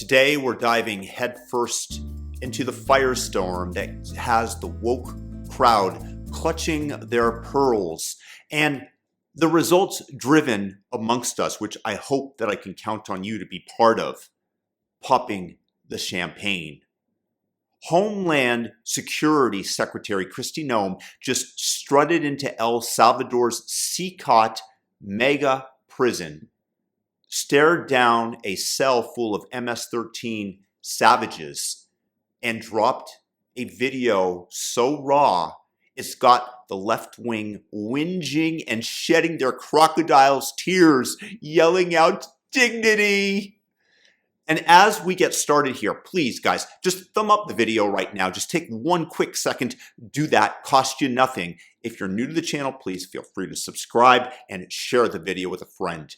Today, we're diving headfirst into the firestorm that has the woke crowd clutching their pearls and the results driven amongst us, which I hope that I can count on you to be part of, popping the champagne. Homeland Security Secretary Kristi Noem just strutted into El Salvador's CCOT mega prison, stared down a cell full of MS-13 savages, and dropped a video so raw it's got the left wing whinging and shedding their crocodile's tears, yelling out dignity. And as we get started here, please guys, just thumb up the video right now. Just take one quick second, do that, cost you nothing. If you're new to the channel, please feel free to subscribe and share the video with a friend.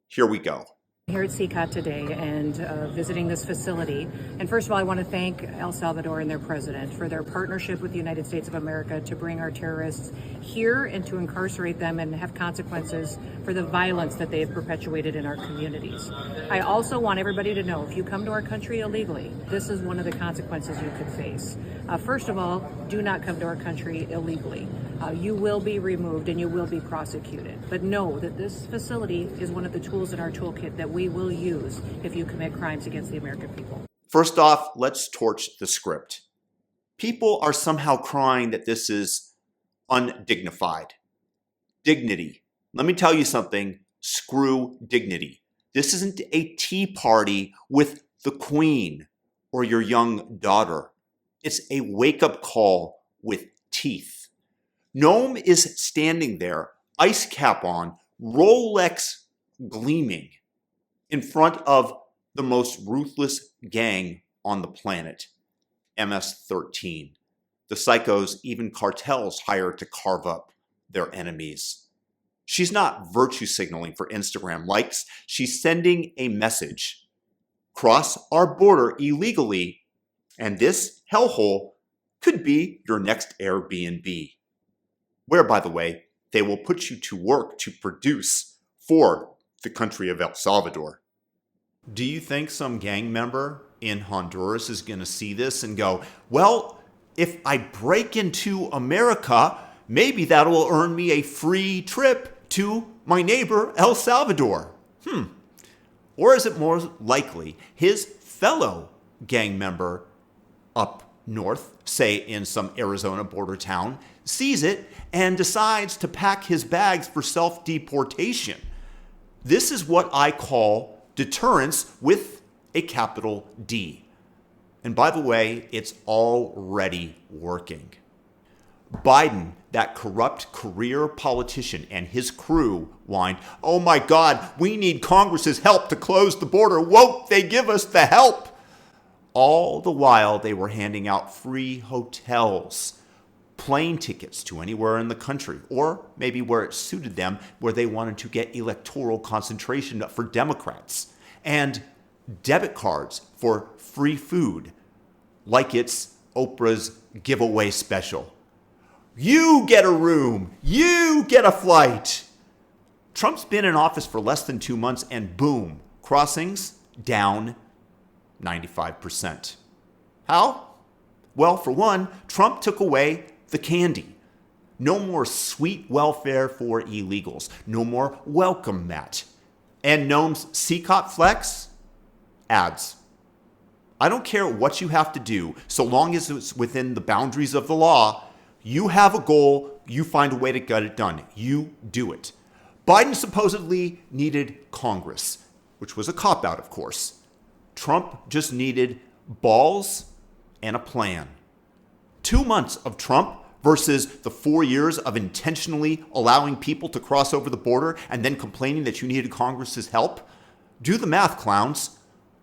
Here we go. Here at CCOT today and visiting this facility. And first of all, I want to thank El Salvador and their president for their partnership with the United States of America to bring our terrorists here and to incarcerate them and have consequences for the violence that they have perpetuated in our communities. I also want everybody to know, if you come to our country illegally, this is one of the consequences you could face. First of all, do not come to our country illegally. You will be removed and you will be prosecuted. But know that this facility is one of the tools in our toolkit that we will use if you commit crimes against the American people. First off, let's torch the script. People are somehow crying that this is undignified. Dignity. Let me tell you something. Screw dignity. This isn't a tea party with the Queen or your young daughter. It's a wake-up call with teeth. Noem is standing there, ice cap on, Rolex gleaming, in front of the most ruthless gang on the planet, MS-13. The psychos, even cartels, hire to carve up their enemies. She's not virtue signaling for Instagram likes. She's sending a message. Cross our border illegally, and this hellhole could be your next Airbnb, where, by the way, they will put you to work to produce for the country of El Salvador. Do you think some gang member in Honduras is going to see this and go, well, if I break into America, maybe that'll earn me a free trip to my neighbor El Salvador? Or is it more likely his fellow gang member up north, say in some Arizona border town, sees it and decides to pack his bags for self-deportation? This is what I call deterrence with a capital D. And by the way, it's already working. Biden, that corrupt career politician, and his crew whined, oh my God, we need Congress's help to close the border. Won't they give us the help? All the while they were handing out free hotels, plane tickets to anywhere in the country, or maybe where it suited them, where they wanted to get electoral concentration for Democrats, and debit cards for free food, like it's Oprah's giveaway special. You get a room, you get a flight. Trump's been in office for less than 2 months, and boom, crossings down 95%. How? Well, for one, Trump took away the candy. No more sweet welfare for illegals. No more welcome mat. And Noem's CCOT flex? Ads. I don't care what you have to do, so long as it's within the boundaries of the law. You have a goal, you find a way to get it done. You do it. Biden supposedly needed Congress, which was a cop-out, of course. Trump just needed balls and a plan. 2 months of Trump versus the 4 years of intentionally allowing people to cross over the border and then complaining that you needed Congress's help? Do the math, clowns.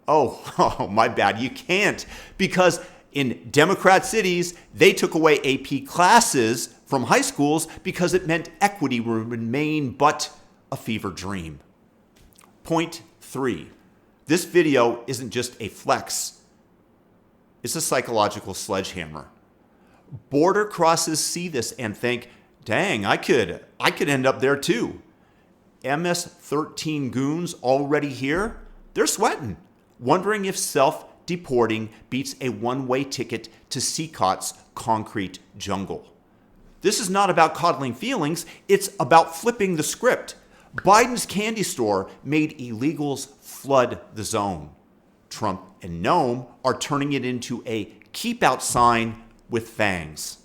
Oh, my bad. You can't, because in Democrat cities, they took away AP classes from high schools because it meant equity would remain but a fever dream. Point 3. This video isn't just a flex. It's a psychological sledgehammer. Border crosses see this and think, dang, I could end up there too. MS-13 goons already here, they're sweating. wondering if self-deporting beats a one-way ticket to CCOT's concrete jungle. This is not about coddling feelings, it's about flipping the script. Biden's candy store made illegals flood the zone. Trump and Noem are turning it into a keep out sign with fangs.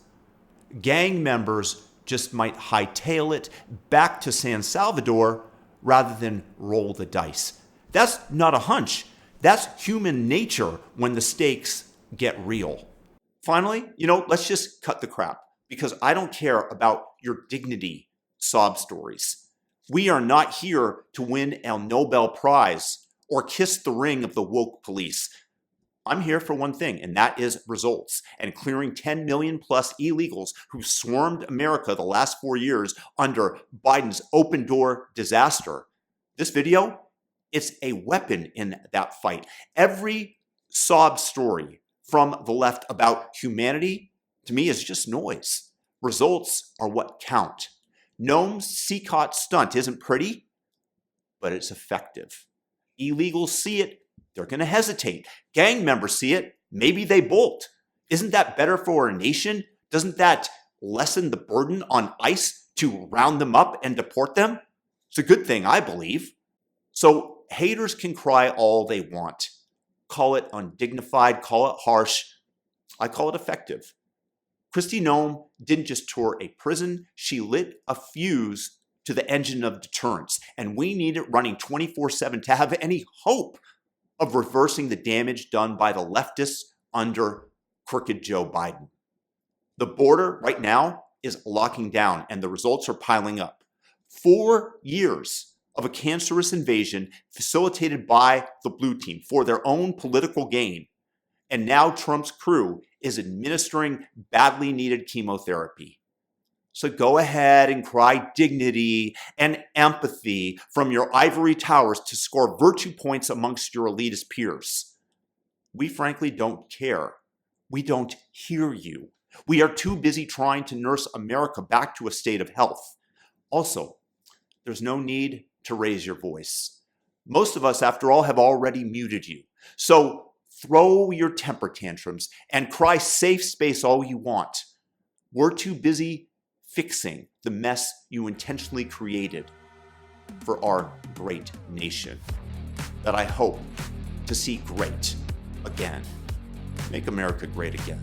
Gang members just might hightail it back to San Salvador rather than roll the dice. That's not a hunch. That's human nature when the stakes get real. Finally, let's just cut the crap, because I don't care about your dignity sob stories. We are not here to win a Nobel Prize or kiss the ring of the woke police. I'm here for one thing, and that is results and clearing 10 million plus illegals who swarmed America the last 4 years under Biden's open door disaster. This video, it's a weapon in that fight. Every sob story from the left about humanity, to me, is just noise. Results are what count. Noem's CCOT stunt isn't pretty, but it's effective. Illegals see it, they're going to hesitate. Gang members see it, maybe they bolt. Isn't that better for our nation? Doesn't that lessen the burden on ICE to round them up and deport them? It's a good thing, I believe. So haters can cry all they want. Call it undignified, call it harsh. I call it effective. Kristi Noem didn't just tour a prison, she lit a fuse to the engine of deterrence, and we need it running 24/7 to have any hope of reversing the damage done by the leftists under crooked Joe Biden. The border right now is locking down, and the results are piling up. 4 years of a cancerous invasion facilitated by the blue team for their own political gain. And now Trump's crew is administering badly needed chemotherapy. So go ahead and cry dignity and empathy from your ivory towers to score virtue points amongst your elitist peers. We frankly don't care. We don't hear you. We are too busy trying to nurse America back to a state of health. Also, there's no need to raise your voice. Most of us, after all, have already muted you. So throw your temper tantrums and cry safe space all you want. We're too busy fixing the mess you intentionally created for our great nation that I hope to see great again. Make America great again.